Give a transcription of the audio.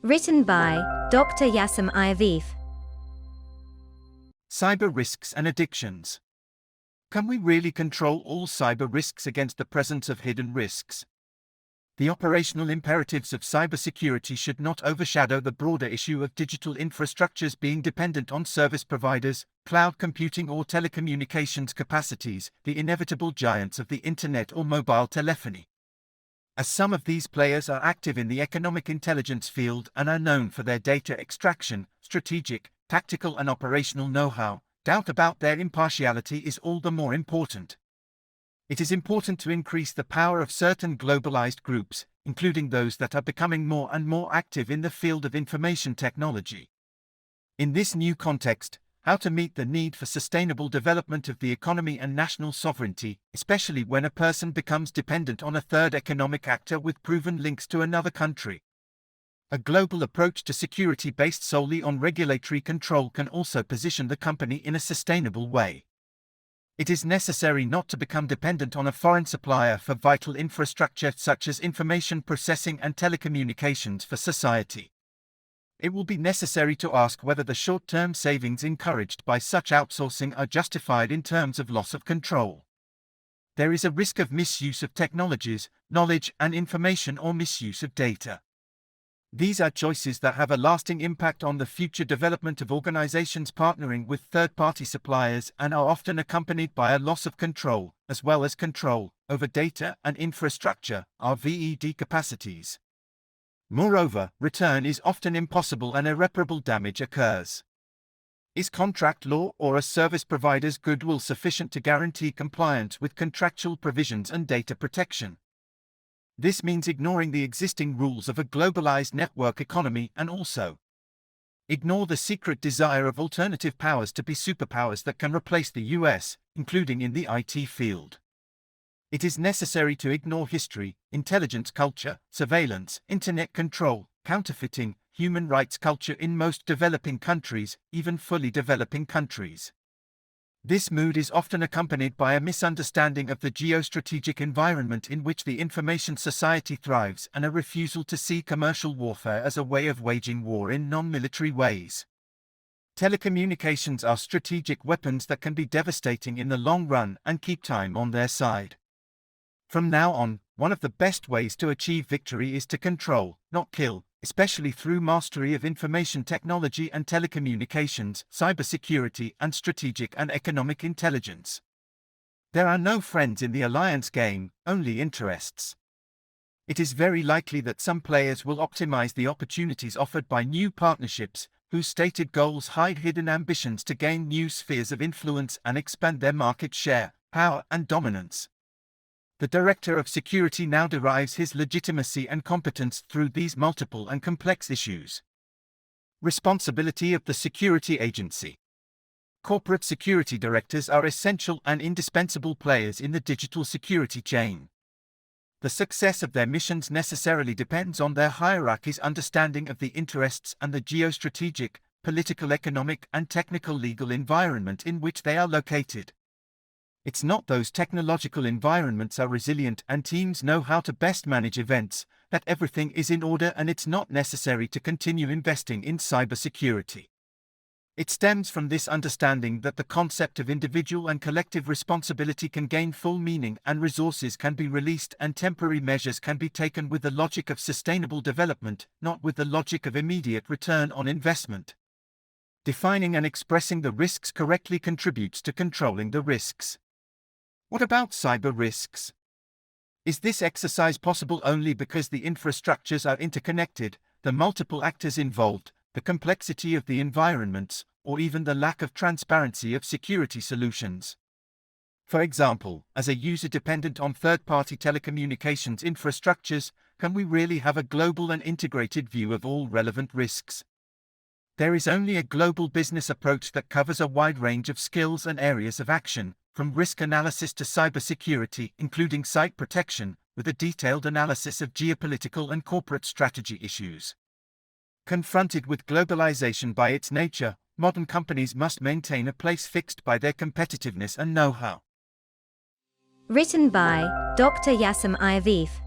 Written by Dr.Yaşam Ayavefe. Cyber risks and addictions. Can we really control all cyber risks against the presence of hidden risks? The operational imperatives of cybersecurity should not overshadow the broader issue of digital infrastructures being dependent on service providers, cloud computing or telecommunications capacities, the inevitable giants of the internet or mobile telephony. As some of these players are active in the economic intelligence field and are known for their data extraction, strategic, tactical and operational know-how, doubt about their impartiality is all the more important. It is important to increase the power of certain globalized groups, including those that are becoming more and more active in the field of information technology. In this new context, how to meet the need for sustainable development of the economy and national sovereignty, especially when a person becomes dependent on a third economic actor with proven links to another country. A global approach to security based solely on regulatory control can also position the company in a sustainable way. It is necessary not to become dependent on a foreign supplier for vital infrastructure such as information processing and telecommunications for society. It will be necessary to ask whether the short-term savings encouraged by such outsourcing are justified in terms of loss of control. There is a risk of misuse of technologies, knowledge and information or misuse of data. These are choices that have a lasting impact on the future development of organizations partnering with third-party suppliers and are often accompanied by a loss of control, as well as control, over data and infrastructure, RVED capacities. Moreover, return is often impossible and irreparable damage occurs. Is contract law or a service provider's goodwill sufficient to guarantee compliance with contractual provisions and data protection? This means ignoring the existing rules of a globalized network economy and also ignore the secret desire of alternative powers to be superpowers that can replace the US, including in the IT field. It is necessary to ignore history, intelligence culture, surveillance, internet control, counterfeiting, human rights culture in most developing countries, even fully developing countries. This mood is often accompanied by a misunderstanding of the geostrategic environment in which the information society thrives and a refusal to see commercial warfare as a way of waging war in non-military ways. Telecommunications are strategic weapons that can be devastating in the long run and keep time on their side. From now on, one of the best ways to achieve victory is to control, not kill, especially through mastery of information technology and telecommunications, cybersecurity, and strategic and economic intelligence. There are no friends in the alliance game, only interests. It is very likely that some players will optimize the opportunities offered by new partnerships, whose stated goals hide hidden ambitions to gain new spheres of influence and expand their market share, power, and dominance. The Director of Security now derives his legitimacy and competence through these multiple and complex issues. Responsibility of the Security Agency. Corporate security directors are essential and indispensable players in the digital security chain. The success of their missions necessarily depends on their hierarchy's understanding of the interests and the geostrategic, political, economic, and technical legal environment in which they are located. It's not those technological environments are resilient and teams know how to best manage events, that everything is in order and it's not necessary to continue investing in cybersecurity. It stems from this understanding that the concept of individual and collective responsibility can gain full meaning and resources can be released and temporary measures can be taken with the logic of sustainable development, not with the logic of immediate return on investment. Defining and expressing the risks correctly contributes to controlling the risks. What about cyber risks? Is this exercise possible only because the infrastructures are interconnected, the multiple actors involved, the complexity of the environments, or even the lack of transparency of security solutions? For example, as a user dependent on third-party telecommunications infrastructures, can we really have a global and integrated view of all relevant risks? There is only a global business approach that covers a wide range of skills and areas of action, from risk analysis to cybersecurity, including site protection, with a detailed analysis of geopolitical and corporate strategy issues. Confronted with globalization by its nature, modern companies must maintain a place fixed by their competitiveness and know-how. Written by Dr.Yaşam Ayavefe.